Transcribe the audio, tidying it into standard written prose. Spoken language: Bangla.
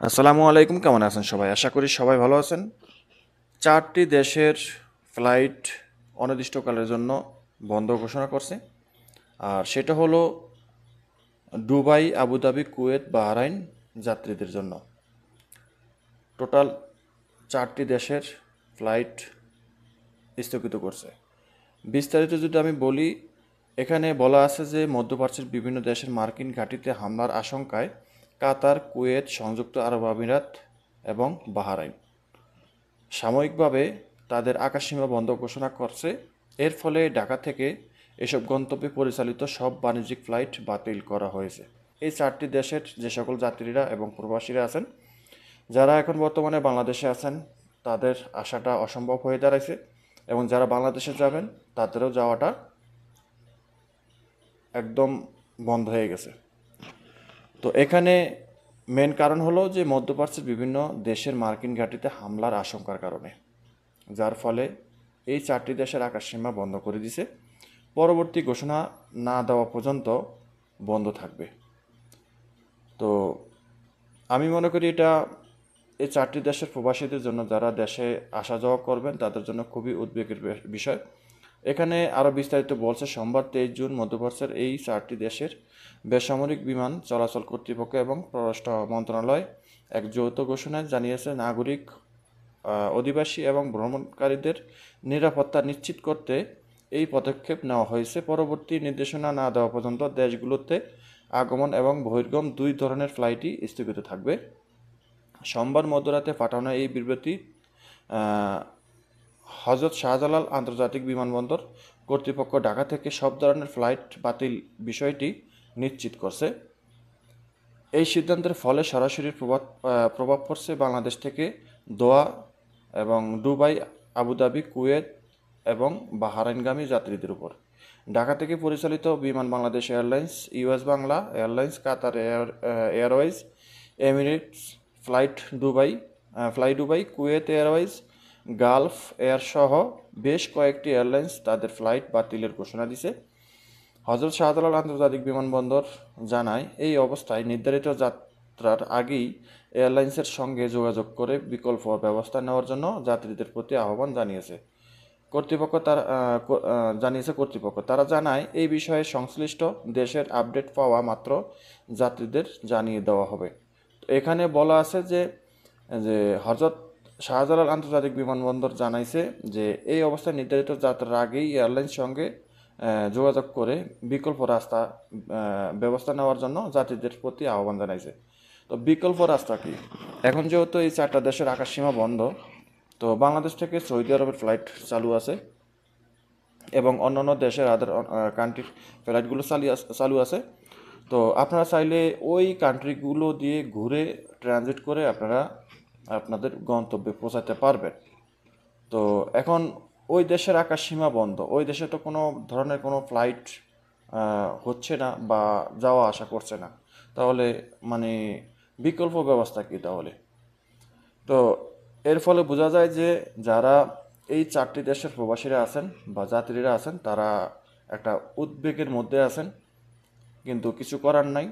আসসালামু আলাইকুম, কেমন আছেন সবাই? আশা করি সবাই ভালো আছেন। 4টি দেশের ফ্লাইট অনির্দিষ্টকালের জন্য বন্ধ ঘোষণা করছে। আর সেটা হলো দুবাই, আবুধাবি, কুয়েত, বাহরাইন যাত্রীদের জন্য। টোটাল 4টি দেশের ফ্লাইট স্থগিত করছে। বিস্তারিত যদি আমি বলি, এখানে বলা আছে যে মধ্যপ্রাচ্যের বিভিন্ন দেশের মার্কিন ঘাঁটিতে হামলার আশঙ্কায় কাতার, কুয়েত, সংযুক্ত আরব আমিরাত এবং বাহরাইন সাময়িকভাবে তাদের আকাশসীমা বন্ধ ঘোষণা করছে। এর ফলে ঢাকা থেকে এসব গন্তব্যে পরিচালিত সব বাণিজ্যিক ফ্লাইট বাতিল করা হয়েছে। এই 4টি দেশের যে সকল যাত্রীরা এবং প্রবাসীরা আছেন, যারা এখন বর্তমানে বাংলাদেশে আছেন, তাদের আসাটা অসম্ভব হয়ে দাঁড়াইছে এবং যারা বাংলাদেশে যাবেন তাদেরও যাওয়াটা একদম বন্ধ হয়ে গেছে। তো এখানে মেন কারণ হলো যে মধ্যপ্রাচ্যের বিভিন্ন দেশের মার্কিন ঘাঁটিতে হামলার আশঙ্কার কারণে, যার ফলে এই 4টি দেশের আকাশসীমা বন্ধ করে দিছে। পরবর্তী ঘোষণা না দেওয়া পর্যন্ত বন্ধ থাকবে। তো আমি মনে করি এটা এই 4টি দেশের প্রবাসীদের জন্য, যারা দেশে আসা যাওয়া করবেন, তাদের জন্য খুবই উদ্বেগের বিষয়। এখানে আরও বিস্তারিত বলছে, সোমবার 23 জুন মধ্যপ্রাচ্যের এই 4টি দেশের বেসামরিক বিমান চলাচল কর্তৃপক্ষ এবং পররাষ্ট্র মন্ত্রণালয় এক যৌথ ঘোষণায় জানিয়েছে, নাগরিক, অধিবাসী এবং ভ্রমণকারীদের নিরাপত্তা নিশ্চিত করতে এই পদক্ষেপ নেওয়া হয়েছে। পরবর্তী নির্দেশনা না দেওয়া পর্যন্ত দেশগুলোতে আগমন এবং বহির্গমন দুই ধরনের ফ্লাইটই স্থগিত থাকবে। সোমবার মধ্যরাতে পাঠানো এই বিবৃতি হজরত শাহজালাল আন্তর্জাতিক বিমানবন্দর কর্তৃপক্ষ ঢাকা থেকে সব ধরনের ফ্লাইট বাতিল বিষয়টি নিশ্চিত করছে। এই সিদ্ধান্তের ফলে সরাসরি প্রভাব পড়ছে বাংলাদেশ থেকে দোহা এবং দুবাই, আবুধাবি, কুয়েত এবং বাহরাইনগামী যাত্রীদের উপর। ঢাকা থেকে পরিচালিত Biman Bangladesh airlines, US Bangla airlines, Qatar airways, Emirates, fly Dubai, Kuwait airways, Gulf air সহ বেশ কয়েকটি এয়ারলাইন্স তাদের ফ্লাইট বাতিলের ঘোষণা দিছে। হজরত শাহজালাল আন্তর্জাতিক বিমানবন্দর জানায়, এই অবস্থায় নির্ধারিত যাত্রার আগেই এয়ারলাইন্সের সঙ্গে যোগাযোগ করে বিকল্প ব্যবস্থা নেওয়ার জন্য যাত্রীদের প্রতি আহ্বান জানিয়েছে কর্তৃপক্ষ। তারা জানায়, এই বিষয়ে সংশ্লিষ্ট দেশের আপডেট পাওয়া মাত্র যাত্রীদের জানিয়ে দেওয়া হবে। এখানে বলা আছে যে যে হজরত শাহজালাল আন্তর্জাতিক বিমানবন্দর জানাইছে যে এই অবস্থায় নির্ধারিত যাত্রার আগেই এয়ারলাইন্স সঙ্গে যোগাযোগ করে বিকল্প রাস্তা ব্যবস্থা নেওয়ার জন্য যাত্রীদের প্রতি আহ্বান জানাইছে। তো বিকল্প রাস্তা কি? এখন যেহেতু এই 4টা দেশের আকাশসীমা বন্ধ, তো বাংলাদেশ থেকে সৌদি আরবের ফ্লাইট চালু আছে এবং অন্যান্য দেশের আদার কান্ট্রির ফ্লাইটগুলো চালু আছে। তো আপনারা চাইলে ওই কান্ট্রিগুলো দিয়ে ঘুরে ট্রানজিট করে আপনারা আপনাদের গন্তব্যে পৌঁছাতে পারবেন। তো এখন ওই দেশের আকাশসীমা বন্ধ, ওই দেশে তো কোনো ধরনের কোনো ফ্লাইট হচ্ছে না বা যাওয়া আসা করছে না, তাহলে মানে বিকল্প ব্যবস্থা কী তাহলে? তো এর ফলে বোঝা যায় যে যারা এই 4টি দেশের প্রবাসীরা আছেন বা যাত্রীরা আছেন, তারা একটা উদ্বেগের মধ্যে আছেন, কিন্তু কিছু করার নাই।